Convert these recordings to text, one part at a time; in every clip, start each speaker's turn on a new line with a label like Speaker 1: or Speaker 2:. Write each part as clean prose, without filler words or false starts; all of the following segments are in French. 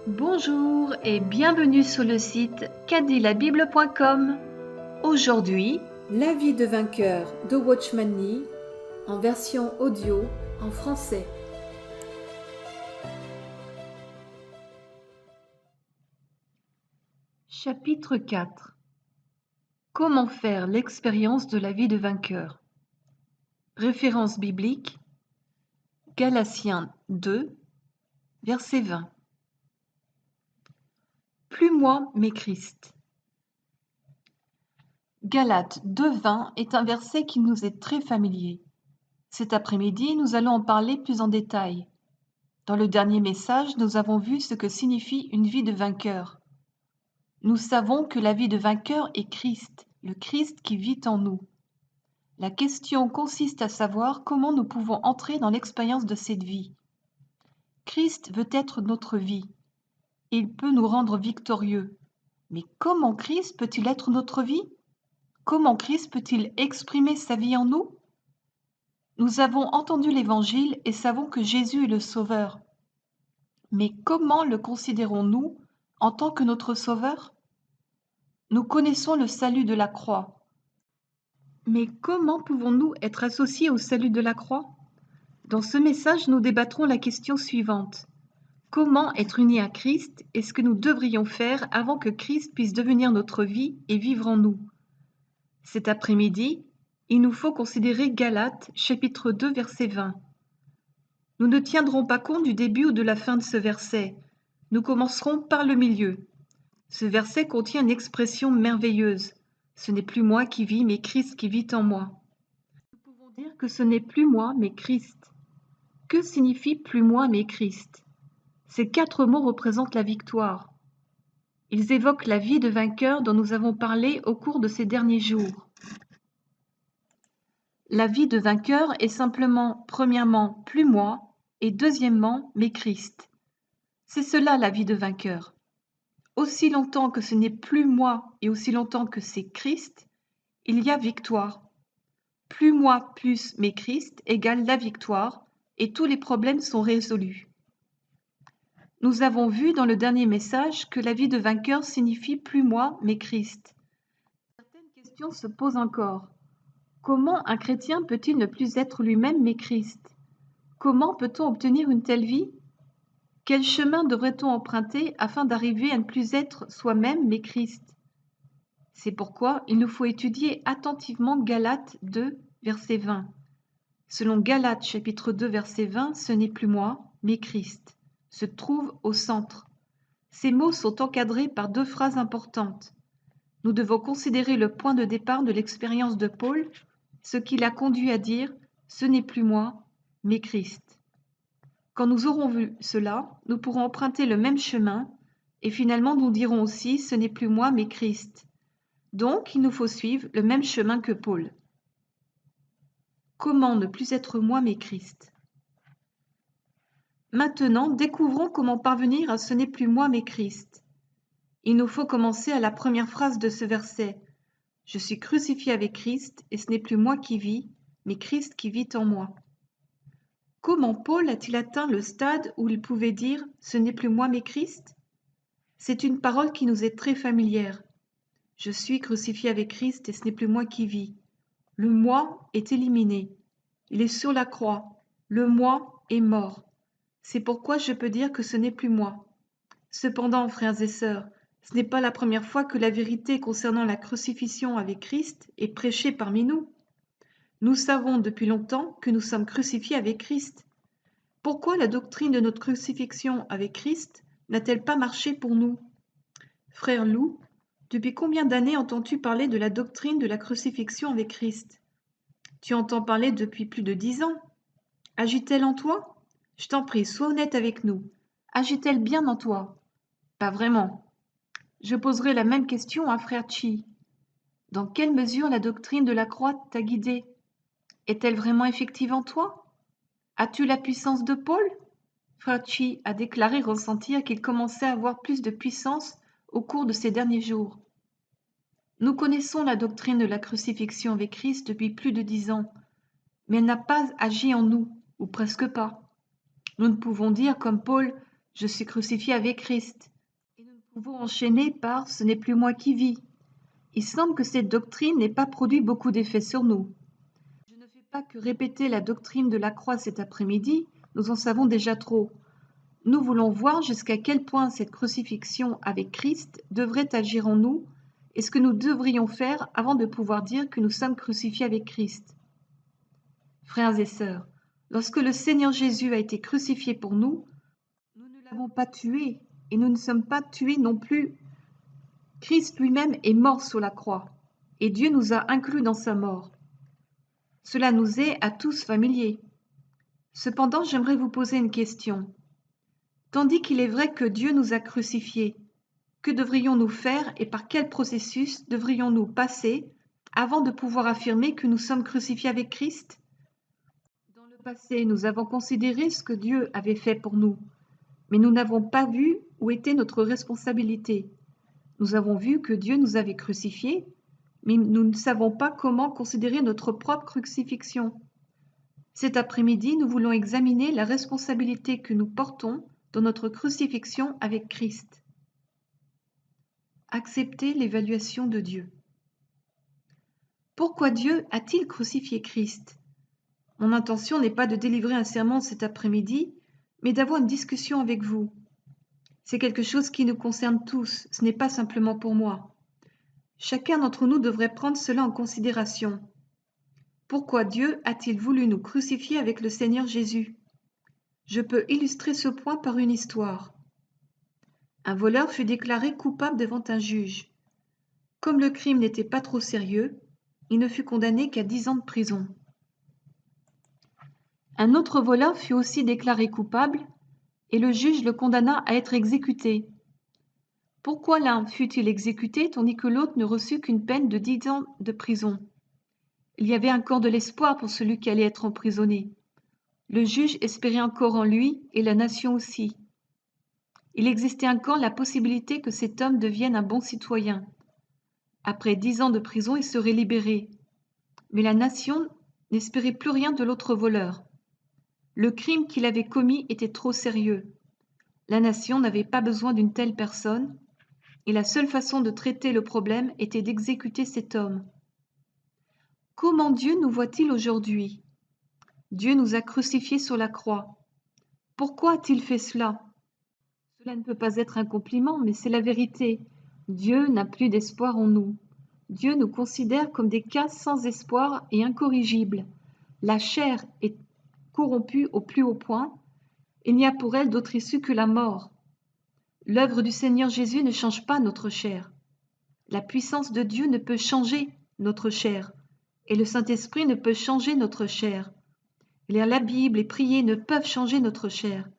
Speaker 1: Bonjour et bienvenue sur le site quatditlabible.com. Aujourd'hui,
Speaker 2: La vie de vainqueur de Watchman Nee en version audio en français.
Speaker 1: chapitre 4. Comment faire l'expérience de la vie de vainqueur? Référence biblique, Galatiens 2, verset 20. Plus moi, mais Christ. Galates 2,20 est un verset qui nous est très familier. Cet après-midi, nous allons en parler plus en détail. Dans le dernier message, nous avons vu ce que signifie une vie de vainqueur. Nous savons que la vie de vainqueur est Christ, le Christ qui vit en nous. La question consiste à savoir comment nous pouvons entrer dans l'expérience de cette vie. Christ veut être notre vie. Il peut nous rendre victorieux. Mais comment Christ peut-il être notre vie? Comment Christ peut-il exprimer sa vie en nous? Nous avons entendu l'Évangile et savons que Jésus est le Sauveur. Mais comment le considérons-nous en tant que notre Sauveur? Nous connaissons le salut de la croix. Mais comment pouvons-nous être associés au salut de la croix? Dans ce message, nous débattrons la question suivante. Comment être unis à Christ et ce que nous devrions faire avant que Christ puisse devenir notre vie et vivre en nous? Cet après-midi, il nous faut considérer Galates, chapitre 2, verset 20. Nous ne tiendrons pas compte du début ou de la fin de ce verset. Nous commencerons par le milieu. Ce verset contient une expression merveilleuse. Ce n'est plus moi qui vis, mais Christ qui vit en moi. Nous pouvons dire que ce n'est plus moi, mais Christ. Que signifie plus moi, mais Christ? Ces 4 mots représentent la victoire. Ils évoquent la vie de vainqueur dont nous avons parlé au cours de ces derniers jours. La vie de vainqueur est simplement, premièrement, plus moi, et deuxièmement, mais Christ. C'est cela la vie de vainqueur. Aussi longtemps que ce n'est plus moi et aussi longtemps que c'est Christ, il y a victoire. Plus moi plus mais Christ égale la victoire et tous les problèmes sont résolus. Nous avons vu dans le dernier message que la vie de vainqueur signifie plus moi mais Christ. Certaines questions se posent encore. Comment un chrétien peut-il ne plus être lui-même mais Christ? Comment peut-on obtenir une telle vie? Quel chemin devrait-on emprunter afin d'arriver à ne plus être soi-même mais Christ? C'est pourquoi il nous faut étudier attentivement Galates 2, verset 20. Selon Galates chapitre 2, verset 20, ce n'est plus moi, mais Christ, se trouve au centre. Ces mots sont encadrés par 2 phrases importantes. Nous devons considérer le point de départ de l'expérience de Paul, ce qui l'a conduit à dire « ce n'est plus moi, mais Christ ». Quand nous aurons vu cela, nous pourrons emprunter le même chemin et finalement nous dirons aussi « ce n'est plus moi, mais Christ ». Donc, il nous faut suivre le même chemin que Paul. Comment ne plus être moi mais Christ? Maintenant, découvrons comment parvenir à ce n'est plus moi mais Christ. Il nous faut commencer à la première phrase de ce verset. Je suis crucifié avec Christ et ce n'est plus moi qui vis, mais Christ qui vit en moi. Comment Paul a-t-il atteint le stade où il pouvait dire « ce n'est plus moi mais Christ » ? C'est une parole qui nous est très familière. Je suis crucifié avec Christ et ce n'est plus moi qui vis. Le moi est éliminé. Il est sur la croix. Le moi est mort. C'est pourquoi je peux dire que ce n'est plus moi. Cependant, frères et sœurs, ce n'est pas la première fois que la vérité concernant la crucifixion avec Christ est prêchée parmi nous. Nous savons depuis longtemps que nous sommes crucifiés avec Christ. Pourquoi la doctrine de notre crucifixion avec Christ n'a-t-elle pas marché pour nous? Frère Lou, depuis combien d'années entends-tu parler de la doctrine de la crucifixion avec Christ? Tu entends parler depuis plus de 10 ans. Agit-elle en toi? Je t'en prie, sois honnête avec nous. Agit-elle bien en toi? Pas vraiment. Je poserai la même question à frère Chi. Dans quelle mesure la doctrine de la croix t'a guidé? Est-elle vraiment effective en toi? As-tu la puissance de Paul? Frère Chi a déclaré ressentir qu'il commençait à avoir plus de puissance au cours de ces derniers jours. Nous connaissons la doctrine de la crucifixion avec Christ depuis plus de 10 ans, mais elle n'a pas agi en nous, ou presque pas. Nous ne pouvons dire comme Paul, Je suis crucifié avec Christ. Et nous ne pouvons enchaîner par ce n'est plus moi qui vis. Il semble que cette doctrine n'ait pas produit beaucoup d'effets sur nous. Je ne fais pas que répéter la doctrine de la croix cet après-midi, nous en savons déjà trop. Nous voulons voir jusqu'à quel point cette crucifixion avec Christ devrait agir en nous et ce que nous devrions faire avant de pouvoir dire que nous sommes crucifiés avec Christ. Frères et sœurs, lorsque le Seigneur Jésus a été crucifié pour nous, nous ne l'avons pas tué et nous ne sommes pas tués non plus. Christ lui-même est mort sur la croix et Dieu nous a inclus dans sa mort. Cela nous est à tous familier. Cependant, j'aimerais vous poser une question. Tandis qu'il est vrai que Dieu nous a crucifiés, que devrions-nous faire et par quel processus devrions-nous passer avant de pouvoir affirmer que nous sommes crucifiés avec Christ? Dans le passé, nous avons considéré ce que Dieu avait fait pour nous, mais nous n'avons pas vu où était notre responsabilité. Nous avons vu que Dieu nous avait crucifiés, mais nous ne savons pas comment considérer notre propre crucifixion. Cet après-midi, nous voulons examiner la responsabilité que nous portons dans notre crucifixion avec Christ. Accepter l'évaluation de Dieu. Pourquoi Dieu a-t-il crucifié Christ? Mon intention n'est pas de délivrer un sermon cet après-midi, mais d'avoir une discussion avec vous. C'est quelque chose qui nous concerne tous, ce n'est pas simplement pour moi. Chacun d'entre nous devrait prendre cela en considération. Pourquoi Dieu a-t-il voulu nous crucifier avec le Seigneur Jésus? Je peux illustrer ce point par une histoire. Un voleur fut déclaré coupable devant un juge. Comme le crime n'était pas trop sérieux, il ne fut condamné qu'à 10 ans de prison. Un autre voleur fut aussi déclaré coupable et le juge le condamna à être exécuté. Pourquoi l'un fut-il exécuté tandis que l'autre ne reçut qu'une peine de 10 ans de prison? Il y avait encore de l'espoir pour celui qui allait être emprisonné. Le juge espérait encore en lui et la nation aussi. Il existait encore la possibilité que cet homme devienne un bon citoyen. Après 10 ans de prison, il serait libéré. Mais la nation n'espérait plus rien de l'autre voleur. Le crime qu'il avait commis était trop sérieux. La nation n'avait pas besoin d'une telle personne, et la seule façon de traiter le problème était d'exécuter cet homme. Comment Dieu nous voit-il aujourd'hui? Dieu nous a crucifiés sur la croix. Pourquoi a-t-il fait cela? Cela ne peut pas être un compliment, mais c'est la vérité. Dieu n'a plus d'espoir en nous. Dieu nous considère comme des cas sans espoir et incorrigibles. La chair est corrompue au plus haut point. Il n'y a pour elle d'autre issue que la mort. L'œuvre du Seigneur Jésus ne change pas notre chair. La puissance de Dieu ne peut changer notre chair. Et le Saint-Esprit ne peut changer notre chair. Lire la Bible et prier ne peuvent changer notre chair.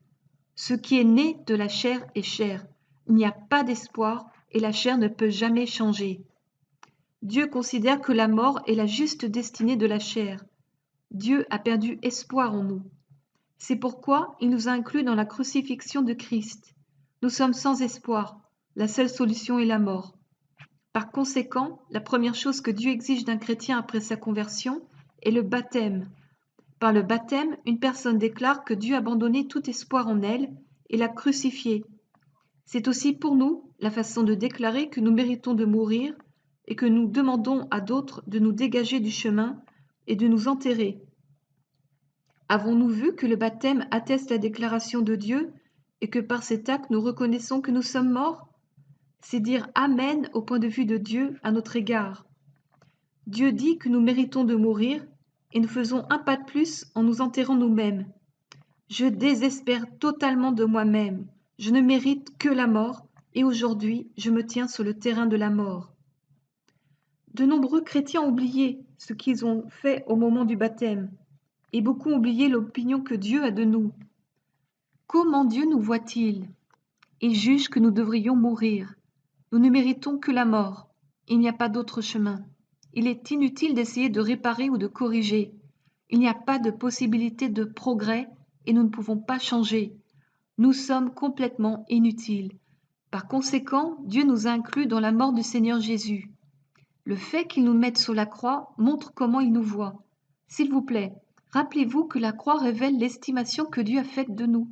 Speaker 1: Ce qui est né de la chair est chair. Il n'y a pas d'espoir et la chair ne peut jamais changer. Dieu considère que la mort est la juste destinée de la chair. Dieu a perdu espoir en nous. C'est pourquoi il nous a inclus dans la crucifixion de Christ. Nous sommes sans espoir. La seule solution est la mort. Par conséquent, la première chose que Dieu exige d'un chrétien après sa conversion est le baptême. Par le baptême, une personne déclare que Dieu a abandonné tout espoir en elle et l'a crucifiée. C'est aussi pour nous la façon de déclarer que nous méritons de mourir et que nous demandons à d'autres de nous dégager du chemin et de nous enterrer. Avons-nous vu que le baptême atteste la déclaration de Dieu et que par cet acte nous reconnaissons que nous sommes morts? C'est dire Amen au point de vue de Dieu à notre égard. Dieu dit que nous méritons de mourir et nous faisons un pas de plus en nous enterrant nous-mêmes. Je désespère totalement de moi-même. Je ne mérite que la mort et aujourd'hui je me tiens sur le terrain de la mort. De nombreux chrétiens ont oublié ce qu'ils ont fait au moment du baptême et beaucoup ont oublié l'opinion que Dieu a de nous. Comment Dieu nous voit-il? Il juge que nous devrions mourir. Nous ne méritons que la mort. Il n'y a pas d'autre chemin. Il est inutile d'essayer de réparer ou de corriger. Il n'y a pas de possibilité de progrès et nous ne pouvons pas changer. Nous sommes complètement inutiles. Par conséquent, Dieu nous a inclus dans la mort du Seigneur Jésus. Le fait qu'il nous mette sur la croix montre comment il nous voit. S'il vous plaît, rappelez-vous que la croix révèle l'estimation que Dieu a faite de nous.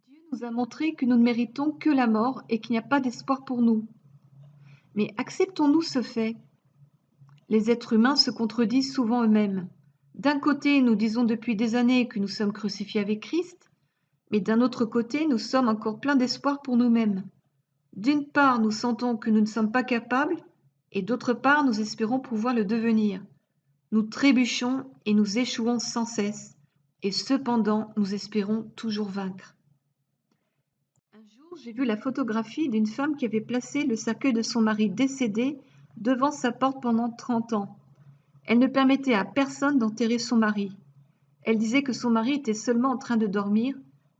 Speaker 1: Dieu Nous a montré que nous ne méritons que la mort et qu'il n'y a pas d'espoir pour nous. Mais acceptons-nous ce fait? Les êtres humains se contredisent souvent eux-mêmes. D'un côté, nous disons depuis des années que nous sommes crucifiés avec Christ, mais d'un autre côté, nous sommes encore pleins d'espoir pour nous-mêmes. D'une part, nous sentons que nous ne sommes pas capables, et d'autre part, nous espérons pouvoir le devenir. Nous trébuchons et nous échouons sans cesse, et cependant, nous espérons toujours vaincre. Un jour, j'ai vu la photographie d'une femme qui avait placé le cercueil de son mari décédé devant sa porte pendant 30 ans. Elle ne permettait à personne d'enterrer son mari. Elle disait que son mari était seulement en train de dormir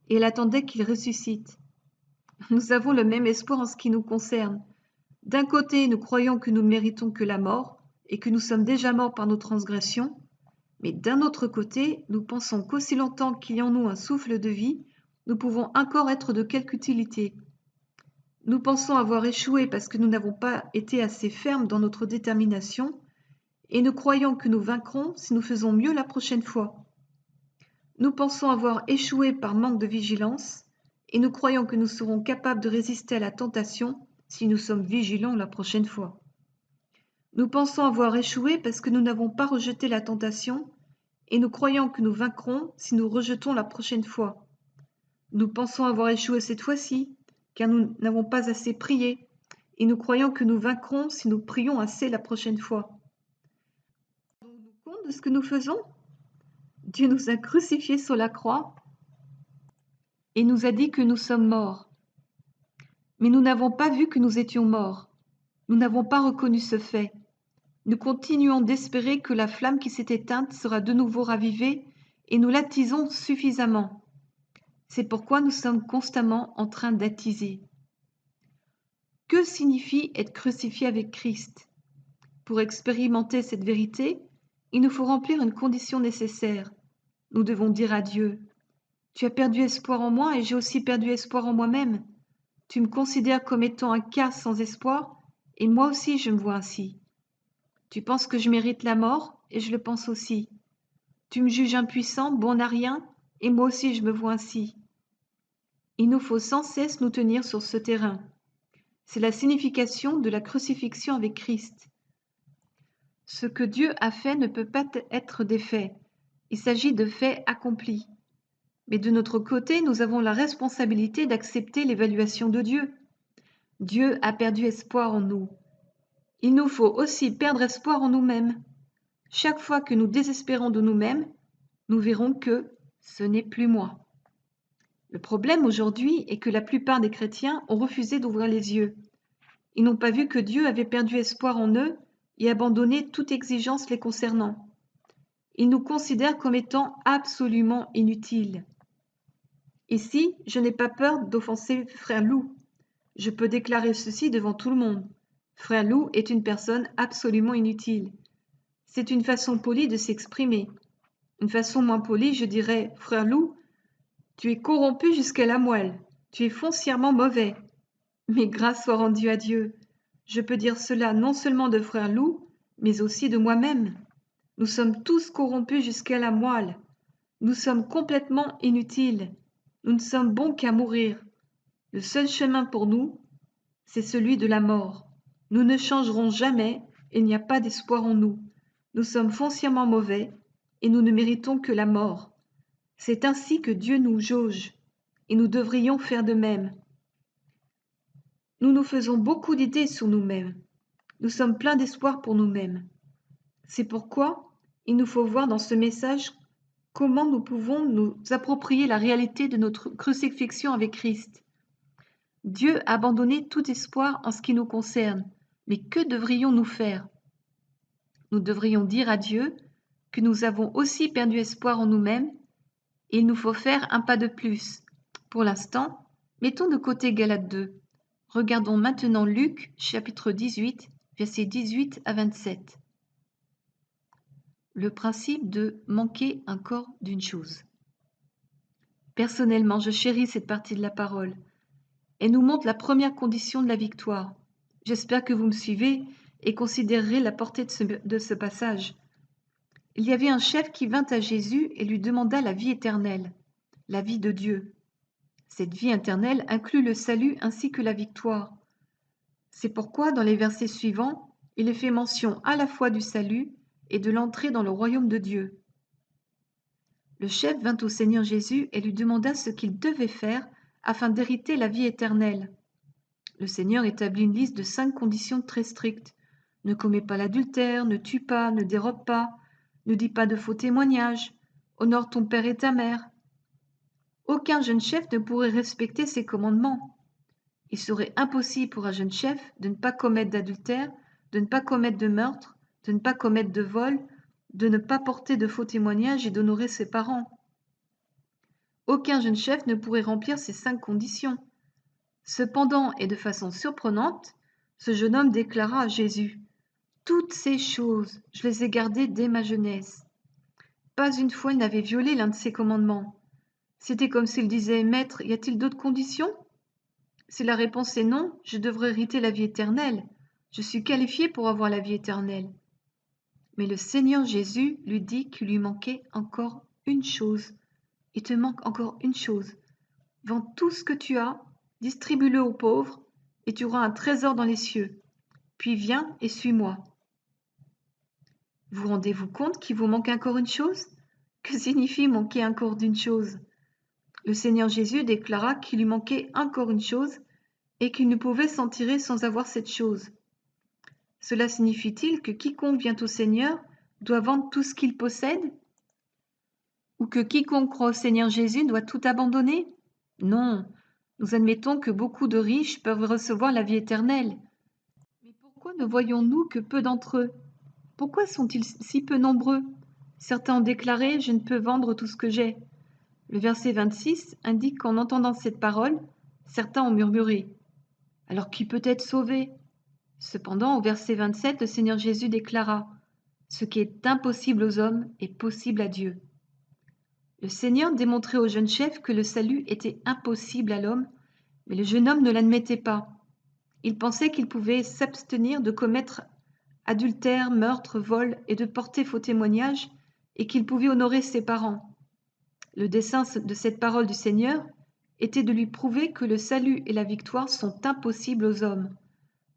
Speaker 1: et elle attendait qu'il ressuscite. Nous avons le même espoir en ce qui nous concerne. D'un côté, nous croyons que nous ne méritons que la mort et que nous sommes déjà morts par nos transgressions, mais d'un autre côté, nous pensons qu'aussi longtemps qu'il y en nous un souffle de vie, nous pouvons encore être de quelque utilité. Nous pensons avoir échoué parce que nous n'avons pas été assez fermes dans notre détermination, et nous croyons que nous vaincrons si nous faisons mieux la prochaine fois. Nous pensons avoir échoué par manque de vigilance, et nous croyons que nous serons capables de résister à la tentation si nous sommes vigilants la prochaine fois. Nous pensons avoir échoué parce que nous n'avons pas rejeté la tentation, et nous croyons que nous vaincrons si nous rejetons la prochaine fois. Nous pensons avoir échoué cette fois-ci, car nous n'avons pas assez prié, et nous croyons que nous vaincrons si nous prions assez la prochaine fois. Rendons-nous compte de ce que nous faisons? Dieu nous a crucifiés sur la croix et nous a dit que nous sommes morts. Mais nous n'avons pas vu que nous étions morts. Nous n'avons pas reconnu ce fait. Nous continuons d'espérer que la flamme qui s'est éteinte sera de nouveau ravivée et nous l'attisons suffisamment. C'est pourquoi nous sommes constamment en train d'attiser. Que signifie être crucifié avec Christ? Pour expérimenter cette vérité, il nous faut remplir une condition nécessaire. Nous devons dire à Dieu: tu as perdu espoir en moi et j'ai aussi perdu espoir en moi-même. Tu me considères comme étant un cas sans espoir et moi aussi je me vois ainsi. Tu penses que je mérite la mort et je le pense aussi. Tu me juges impuissant, bon à rien et moi aussi je me vois ainsi. Il nous faut sans cesse nous tenir sur ce terrain. C'est la signification de la crucifixion avec Christ. Ce que Dieu a fait ne peut pas être des faits. Il s'agit de faits accomplis. Mais de notre côté, nous avons la responsabilité d'accepter l'évaluation de Dieu. Dieu a perdu espoir en nous. Il nous faut aussi perdre espoir en nous-mêmes. Chaque fois que nous désespérons de nous-mêmes, nous verrons que ce n'est plus moi. Le problème aujourd'hui est que la plupart des chrétiens ont refusé d'ouvrir les yeux. Ils n'ont pas vu que Dieu avait perdu espoir en eux et abandonné toute exigence les concernant. Ils nous considèrent comme étant absolument inutiles. Ici, je n'ai pas peur d'offenser frère Lou. Je peux déclarer ceci devant tout le monde. Frère Lou est une personne absolument inutile. C'est une façon polie de s'exprimer. Une façon moins polie, je dirais: frère Lou, tu es corrompu jusqu'à la moelle. Tu es foncièrement mauvais. Mais grâce soit rendue à Dieu. Je peux dire cela non seulement de frère Lou, mais aussi de moi-même. Nous sommes tous corrompus jusqu'à la moelle. Nous sommes complètement inutiles. Nous ne sommes bons qu'à mourir. Le seul chemin pour nous, c'est celui de la mort. Nous ne changerons jamais et il n'y a pas d'espoir en nous. Nous sommes foncièrement mauvais et nous ne méritons que la mort. C'est ainsi que Dieu nous jauge et nous devrions faire de même. Nous nous faisons beaucoup d'idées sur nous-mêmes. Nous sommes pleins d'espoir pour nous-mêmes. C'est pourquoi il nous faut voir dans ce message comment nous pouvons nous approprier la réalité de notre crucifixion avec Christ. Dieu a abandonné tout espoir en ce qui nous concerne, mais que devrions-nous faire? Nous devrions dire à Dieu que nous avons aussi perdu espoir en nous-mêmes et il nous faut faire un pas de plus. Pour l'instant, mettons de côté Galates 2. Regardons maintenant Luc, chapitre 18, versets 18 à 27. Le principe de manquer encore d'une chose. Personnellement, je chéris cette partie de la parole. Elle nous montre la première condition de la victoire. J'espère que vous me suivez et considérerez la portée de ce passage. Il y avait un chef qui vint à Jésus et lui demanda la vie éternelle, la vie de Dieu. Cette vie éternelle inclut le salut ainsi que la victoire. C'est pourquoi, dans les versets suivants, il est fait mention à la fois du salut et de l'entrée dans le royaume de Dieu. Le chef vint au Seigneur Jésus et lui demanda ce qu'il devait faire afin d'hériter la vie éternelle. Le Seigneur établit une liste de 5 conditions très strictes. Ne commets pas l'adultère, ne tue pas, ne dérobe pas, ne dis pas de faux témoignages, honore ton père et ta mère. Aucun jeune chef ne pourrait respecter ces commandements. Il serait impossible pour un jeune chef de ne pas commettre d'adultère, de ne pas commettre de meurtre, de ne pas commettre de vol, de ne pas porter de faux témoignages et d'honorer ses parents. Aucun jeune chef ne pourrait remplir ces 5 conditions. Cependant, et de façon surprenante, ce jeune homme déclara à Jésus: « Toutes ces choses, je les ai gardées dès ma jeunesse. » Pas une fois il n'avait violé l'un de ces commandements. C'était comme s'il disait: « Maître, y a-t-il d'autres conditions ? Si la réponse est non, je devrais hériter la vie éternelle. Je suis qualifié pour avoir la vie éternelle. » Mais le Seigneur Jésus lui dit qu'il lui manquait encore une chose. Il te manque encore une chose. Vends tout ce que tu as, distribue-le aux pauvres, et tu auras un trésor dans les cieux. Puis viens et suis-moi. Vous rendez-vous compte qu'il vous manque encore une chose? Que signifie manquer encore d'une chose? Le Seigneur Jésus déclara qu'il lui manquait encore une chose et qu'il ne pouvait s'en tirer sans avoir cette chose. Cela signifie-t-il que quiconque vient au Seigneur doit vendre tout ce qu'il possède? Ou que quiconque croit au Seigneur Jésus doit tout abandonner? Non, nous admettons que beaucoup de riches peuvent recevoir la vie éternelle. Mais pourquoi ne voyons-nous que peu d'entre eux? Pourquoi sont-ils si peu nombreux? Certains ont déclaré: « Je ne peux vendre tout ce que j'ai. » Le verset 26 indique qu'en entendant cette parole, certains ont murmuré: « Alors qui peut être sauvé ?» Cependant, au verset 27, le Seigneur Jésus déclara: « Ce qui est impossible aux hommes est possible à Dieu. » Le Seigneur démontrait au jeune chef que le salut était impossible à l'homme, mais le jeune homme ne l'admettait pas. Il pensait qu'il pouvait s'abstenir de commettre adultère, meurtre, vol et de porter faux témoignages, et qu'il pouvait honorer ses parents. Le dessein de cette parole du Seigneur était de lui prouver que le salut et la victoire sont impossibles aux hommes.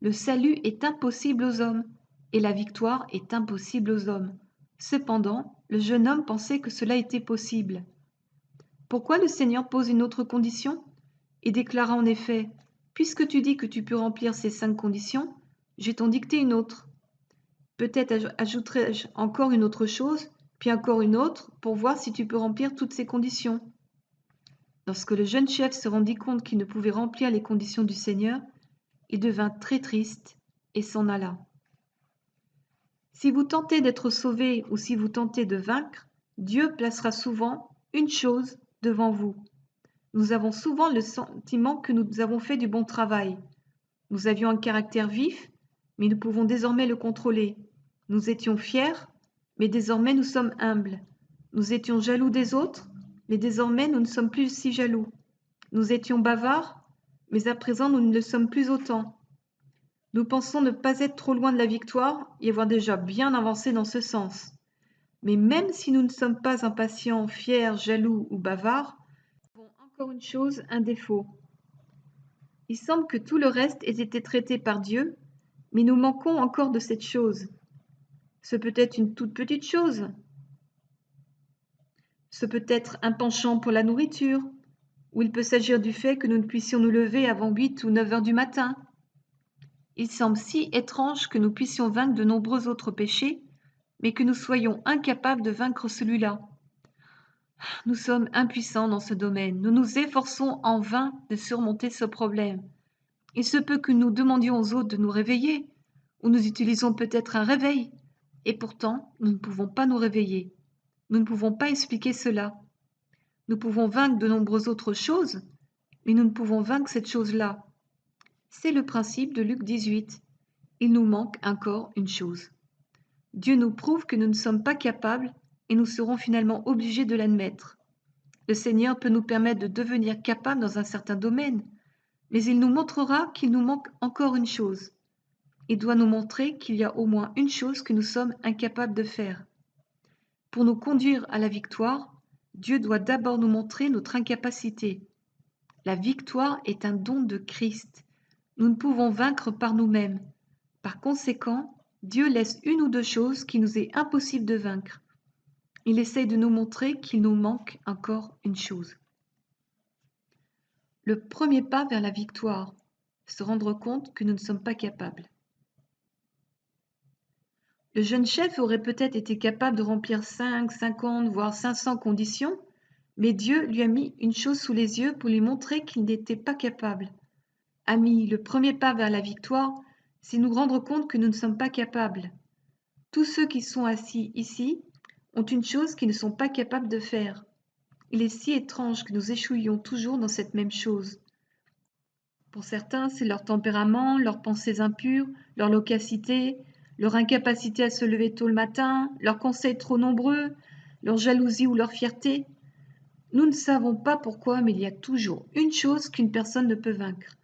Speaker 1: Le salut est impossible aux hommes, et la victoire est impossible aux hommes. Cependant, le jeune homme pensait que cela était possible. Pourquoi le Seigneur pose une autre condition? Il déclara en effet: « Puisque tu dis que tu peux remplir ces 5 conditions, je vais t'en dicter une autre. Peut-être ajouterai-je encore une autre chose, puis encore une autre, pour voir si tu peux remplir toutes ces conditions. » Lorsque le jeune chef se rendit compte qu'il ne pouvait remplir les conditions du Seigneur, il devint très triste et s'en alla. Si vous tentez d'être sauvé ou si vous tentez de vaincre, Dieu placera souvent une chose devant vous. Nous avons souvent le sentiment que nous avons fait du bon travail. Nous avions un caractère vif, mais nous pouvons désormais le contrôler. Nous étions fiers, mais désormais nous sommes humbles. Nous étions jaloux des autres, mais désormais nous ne sommes plus si jaloux. Nous étions bavards, mais à présent nous ne le sommes plus autant. Nous pensons ne pas être trop loin de la victoire et avoir déjà bien avancé dans ce sens. Mais même si nous ne sommes pas impatients, fiers, jaloux ou bavards, nous avons encore une chose, un défaut. Il semble que tout le reste ait été traité par Dieu, mais nous manquons encore de cette chose. Ce peut être une toute petite chose. Ce peut être un penchant pour la nourriture, ou il peut s'agir du fait que nous ne puissions nous lever avant 8 ou 9 heures du matin. Il semble si étrange que nous puissions vaincre de nombreux autres péchés, mais que nous soyons incapables de vaincre celui-là. Nous sommes impuissants dans ce domaine. Nous nous efforçons en vain de surmonter ce problème. Il se peut que nous demandions aux autres de nous réveiller, ou nous utilisons peut-être un réveil, et pourtant nous ne pouvons pas nous réveiller. Nous ne pouvons pas expliquer cela. Nous pouvons vaincre de nombreuses autres choses, mais nous ne pouvons vaincre cette chose-là. C'est le principe de Luc 18. Il nous manque encore une chose. Dieu nous prouve que nous ne sommes pas capables et nous serons finalement obligés de l'admettre. Le Seigneur peut nous permettre de devenir capables dans un certain domaine, mais il nous montrera qu'il nous manque encore une chose. Il doit nous montrer qu'il y a au moins une chose que nous sommes incapables de faire. Pour nous conduire à la victoire, Dieu doit d'abord nous montrer notre incapacité. La victoire est un don de Christ. Nous ne pouvons vaincre par nous-mêmes. Par conséquent, Dieu laisse une ou deux choses qui nous est impossible de vaincre. Il essaye de nous montrer qu'il nous manque encore une chose. Le premier pas vers la victoire, se rendre compte que nous ne sommes pas capables. Le jeune chef aurait peut-être été capable de remplir 5, 50, voire 500 conditions, mais Dieu lui a mis une chose sous les yeux pour lui montrer qu'il n'était pas capable. Amis, le premier pas vers la victoire, c'est nous rendre compte que nous ne sommes pas capables. Tous ceux qui sont assis ici ont une chose qu'ils ne sont pas capables de faire. Il est si étrange que nous échouions toujours dans cette même chose. Pour certains, c'est leur tempérament, leurs pensées impures, leur loquacité, leur incapacité à se lever tôt le matin, leurs conseils trop nombreux, leur jalousie ou leur fierté. Nous ne savons pas pourquoi, mais il y a toujours une chose qu'une personne ne peut vaincre.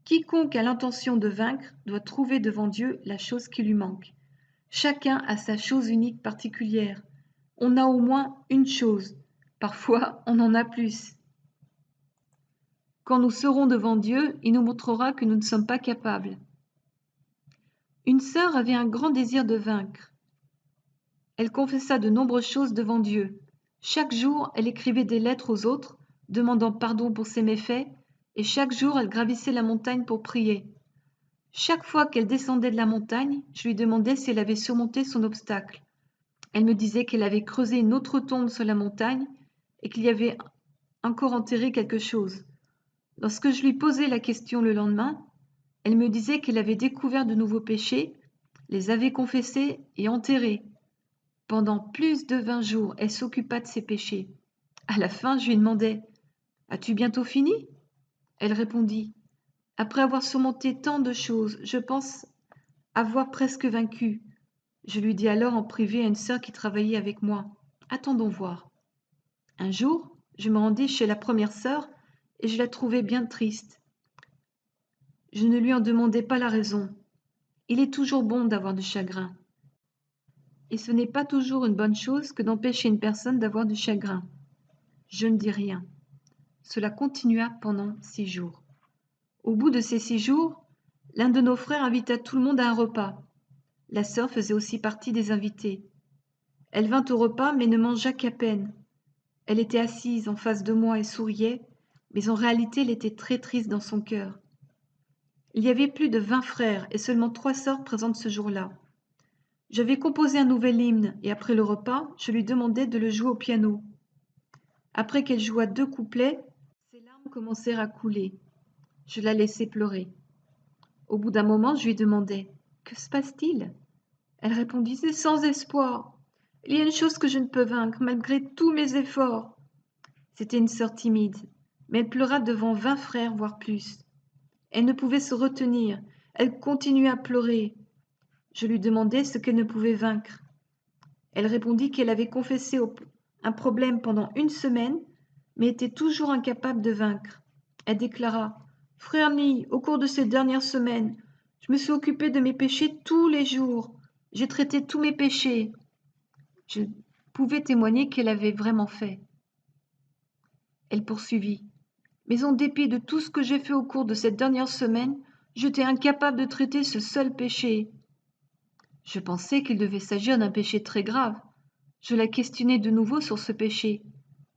Speaker 1: Quiconque a l'intention de vaincre doit trouver devant Dieu la chose qui lui manque. Chacun a sa chose unique particulière. On a au moins une chose. Parfois, on en a plus. Quand nous serons devant Dieu, il nous montrera que nous ne sommes pas capables. Une sœur avait un grand désir de vaincre. Elle confessa de nombreuses choses devant Dieu. Chaque jour, elle écrivait des lettres aux autres, demandant pardon pour ses méfaits, et chaque jour, elle gravissait la montagne pour prier. Chaque fois qu'elle descendait de la montagne, je lui demandais si elle avait surmonté son obstacle. Elle me disait qu'elle avait creusé une autre tombe sur la montagne et qu'il y avait encore enterré quelque chose. Lorsque je lui posais la question le lendemain, elle me disait qu'elle avait découvert de nouveaux péchés, les avait confessés et enterrés. Pendant plus de 20 jours, elle s'occupa de ses péchés. À la fin, je lui demandais « As-tu bientôt fini ?» Elle répondit « Après avoir surmonté tant de choses, je pense avoir presque vaincu. » Je lui dis alors en privé à une sœur qui travaillait avec moi « Attendons voir. » Un jour, je me rendis chez la première sœur et je la trouvai bien triste. Je ne lui en demandai pas la raison. Il est toujours bon d'avoir du chagrin. Et ce n'est pas toujours une bonne chose que d'empêcher une personne d'avoir du chagrin. Je ne dis rien. Cela continua pendant 6 jours. Au bout de ces 6 jours, l'un de nos frères invita tout le monde à un repas. La sœur faisait aussi partie des invités. Elle vint au repas mais ne mangea qu'à peine. Elle était assise en face de moi et souriait, mais en réalité elle était très triste dans son cœur. Il y avait plus de 20 frères et seulement 3 sœurs présentes ce jour-là. J'avais composé un nouvel hymne et après le repas, je lui demandai de le jouer au piano. Après qu'elle joua 2 couplets, ses larmes commencèrent à couler. Je la laissai pleurer. Au bout d'un moment, je lui demandai « Que se passe-t-il » Elle répondit « C'est sans espoir. Il y a une chose que je ne peux vaincre malgré tous mes efforts. » C'était une sœur timide, mais elle pleura devant 20 frères, voire plus. Elle ne pouvait se retenir, elle continuait à pleurer. Je lui demandai ce qu'elle ne pouvait vaincre. Elle répondit qu'elle avait confessé un problème pendant 1 semaine, mais était toujours incapable de vaincre. Elle déclara « Frère Ni, au cours de ces dernières semaines, je me suis occupée de mes péchés tous les jours. J'ai traité tous mes péchés. » Je pouvais témoigner qu'elle avait vraiment fait. Elle poursuivit « Mais en dépit de tout ce que j'ai fait au cours de cette dernière semaine, j'étais incapable de traiter ce seul péché. » Je pensais qu'il devait s'agir d'un péché très grave. Je la questionnai de nouveau sur ce péché.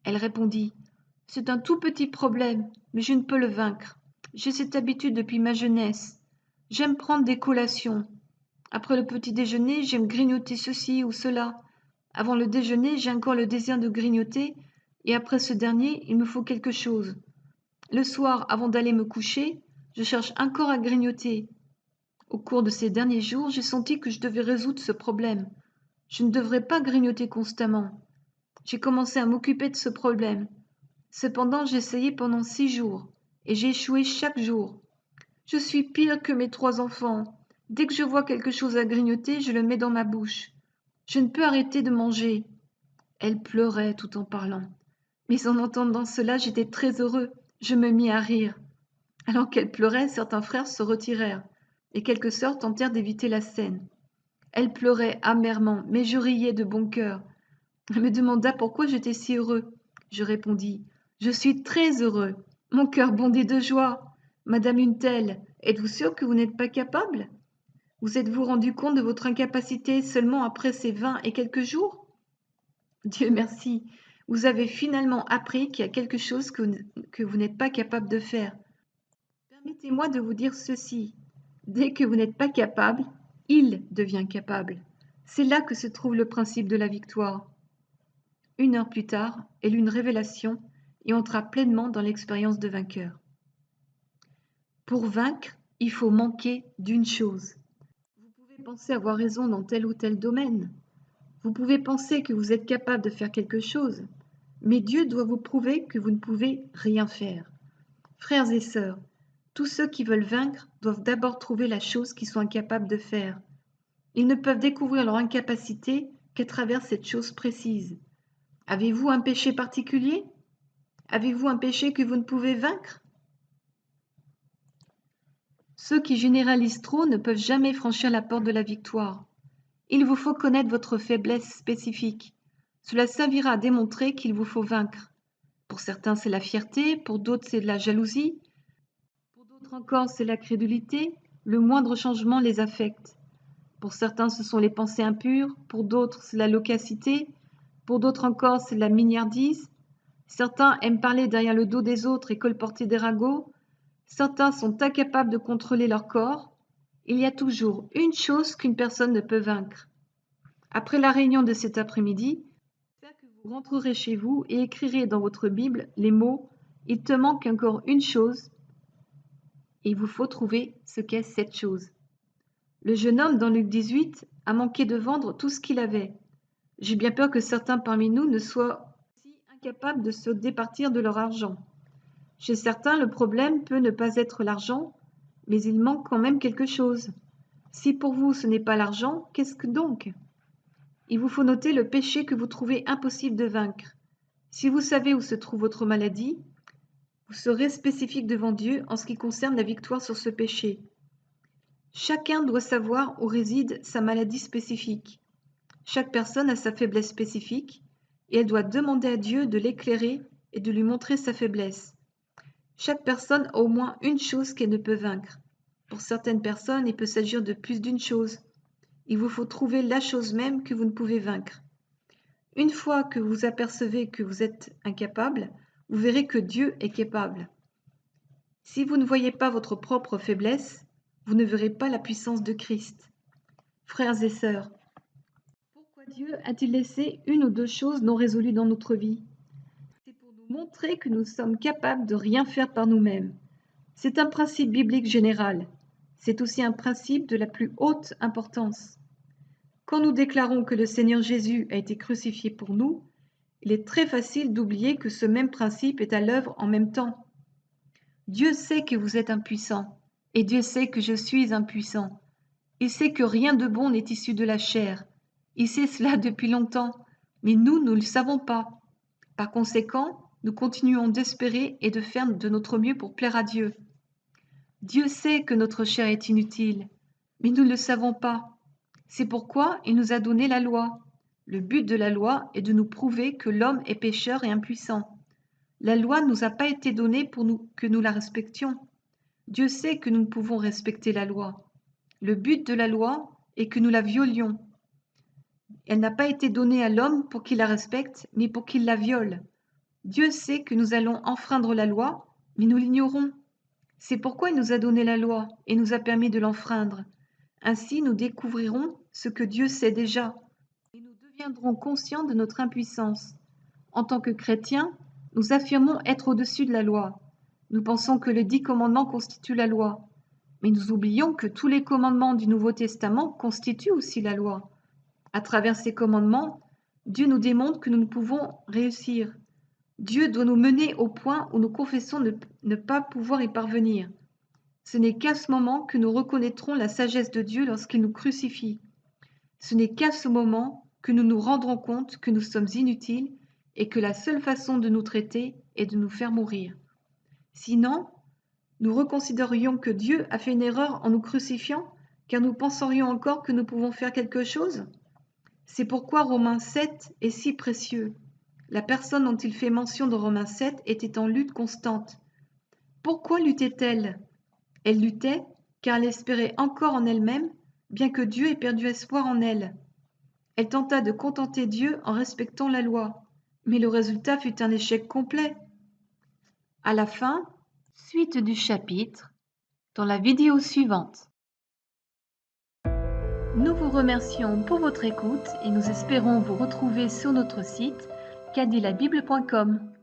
Speaker 1: Elle répondit « C'est un tout petit problème, mais je ne peux le vaincre. J'ai cette habitude depuis ma jeunesse. J'aime prendre des collations. Après le petit déjeuner, j'aime grignoter ceci ou cela. Avant le déjeuner, j'ai encore le désir de grignoter, et après ce dernier, il me faut quelque chose. Le soir, avant d'aller me coucher, je cherche encore à grignoter. Au cours de ces derniers jours, j'ai senti que je devais résoudre ce problème. Je ne devrais pas grignoter constamment. J'ai commencé à m'occuper de ce problème. Cependant, j'ai essayé pendant 6 jours, et j'ai échoué chaque jour. Je suis pire que mes 3 enfants. Dès que je vois quelque chose à grignoter, je le mets dans ma bouche. Je ne peux arrêter de manger. » Elle pleurait tout en parlant. Mais en entendant cela, j'étais très heureux. Je me mis à rire. Alors qu'elle pleurait, certains frères se retirèrent, et quelques sœurs tentèrent d'éviter la scène. Elle pleurait amèrement, mais je riais de bon cœur. Elle me demanda pourquoi j'étais si heureux. Je répondis « Je suis très heureux. Mon cœur bondit de joie. Madame une telle, êtes-vous sûre que vous n'êtes pas capable? Vous êtes-vous rendu compte de votre incapacité seulement après ces 20 et quelques jours? Dieu merci, vous avez finalement appris qu'il y a quelque chose que vous n'êtes pas capable de faire. Permettez-moi de vous dire ceci. Dès que vous n'êtes pas capable, il devient capable. C'est là que se trouve le principe de la victoire. 1 heure plus tard, elle eut une révélation et entra pleinement dans l'expérience de vainqueur. Pour vaincre, il faut manquer d'une chose. Vous pouvez penser avoir raison dans tel ou tel domaine. Vous pouvez penser que vous êtes capable de faire quelque chose, mais Dieu doit vous prouver que vous ne pouvez rien faire. Frères et sœurs, tous ceux qui veulent vaincre doivent d'abord trouver la chose qu'ils sont incapables de faire. Ils ne peuvent découvrir leur incapacité qu'à travers cette chose précise. Avez-vous un péché particulier? Avez-vous un péché que vous ne pouvez vaincre? Ceux qui généralisent trop ne peuvent jamais franchir la porte de la victoire. Il vous faut connaître votre faiblesse spécifique. Cela servira à démontrer qu'il vous faut vaincre. Pour certains, c'est la fierté, pour d'autres, c'est de la jalousie, pour d'autres encore, c'est la crédulité. Le moindre changement les affecte. Pour certains, ce sont les pensées impures, pour d'autres, c'est la loquacité, pour d'autres encore, c'est la mignardise. Certains aiment parler derrière le dos des autres et colporter des ragots. Certains sont incapables de contrôler leur corps. Il y a toujours une chose qu'une personne ne peut vaincre. Après la réunion de cet après-midi, j'espère que vous rentrerez chez vous et écrirez dans votre Bible les mots « Il te manque encore une chose » et il vous faut trouver ce qu'est cette chose. Le jeune homme dans Luc 18 a manqué de vendre tout ce qu'il avait. J'ai bien peur que certains parmi nous ne soient aussi incapables de se départir de leur argent. Chez certains, le problème peut ne pas être l'argent, mais il manque quand même quelque chose. Si pour vous ce n'est pas l'argent, qu'est-ce que donc? Il vous faut noter le péché que vous trouvez impossible de vaincre. Si vous savez où se trouve votre maladie, vous serez spécifique devant Dieu en ce qui concerne la victoire sur ce péché. Chacun doit savoir où réside sa maladie spécifique. Chaque personne a sa faiblesse spécifique et elle doit demander à Dieu de l'éclairer et de lui montrer sa faiblesse. Chaque personne a au moins une chose qu'elle ne peut vaincre. Pour certaines personnes, il peut s'agir de plus d'une chose. Il vous faut trouver la chose même que vous ne pouvez vaincre. Une fois que vous apercevez que vous êtes incapable, vous verrez que Dieu est capable. Si vous ne voyez pas votre propre faiblesse, vous ne verrez pas la puissance de Christ. Frères et sœurs, pourquoi Dieu a-t-il laissé une ou deux choses non résolues dans notre vie? C'est pour nous montrer que nous sommes capables de rien faire par nous-mêmes. C'est un principe biblique général. C'est aussi un principe de la plus haute importance. Quand nous déclarons que le Seigneur Jésus a été crucifié pour nous, il est très facile d'oublier que ce même principe est à l'œuvre en même temps. Dieu sait que vous êtes impuissant, et Dieu sait que je suis impuissant. Il sait que rien de bon n'est issu de la chair. Il sait cela depuis longtemps, mais nous ne le savons pas. Par conséquent, nous continuons d'espérer et de faire de notre mieux pour plaire à Dieu. Dieu sait que notre chair est inutile, mais nous ne le savons pas. C'est pourquoi il nous a donné la loi. Le but de la loi est de nous prouver que l'homme est pécheur et impuissant. La loi ne nous a pas été donnée pour que nous la respections. Dieu sait que nous ne pouvons respecter la loi. Le but de la loi est que nous la violions. Elle n'a pas été donnée à l'homme pour qu'il la respecte, mais pour qu'il la viole. Dieu sait que nous allons enfreindre la loi, mais nous l'ignorons. C'est pourquoi il nous a donné la loi et nous a permis de l'enfreindre. Ainsi, nous découvrirons ce que Dieu sait déjà et nous deviendrons conscients de notre impuissance. En tant que chrétiens, nous affirmons être au-dessus de la loi. Nous pensons que les 10 commandements constituent la loi, mais nous oublions que tous les commandements du Nouveau Testament constituent aussi la loi. À travers ces commandements, Dieu nous démontre que nous ne pouvons réussir. Dieu doit nous mener au point où nous confessons ne pas pouvoir y parvenir. Ce n'est qu'à ce moment que nous reconnaîtrons la sagesse de Dieu lorsqu'il nous crucifie. Ce n'est qu'à ce moment que nous nous rendrons compte que nous sommes inutiles et que la seule façon de nous traiter est de nous faire mourir. Sinon, nous reconsidérions que Dieu a fait une erreur en nous crucifiant, car nous penserions encore que nous pouvons faire quelque chose. C'est pourquoi Romains 7 est si précieux. La personne dont il fait mention dans Romains 7 était en lutte constante. Pourquoi luttait-elle? Elle luttait car elle espérait encore en elle-même, bien que Dieu ait perdu espoir en elle. Elle tenta de contenter Dieu en respectant la loi, mais le résultat fut un échec complet. À la fin, suite du chapitre, dans la vidéo suivante. Nous vous remercions pour votre écoute et nous espérons vous retrouver sur notre site cadilabible.com.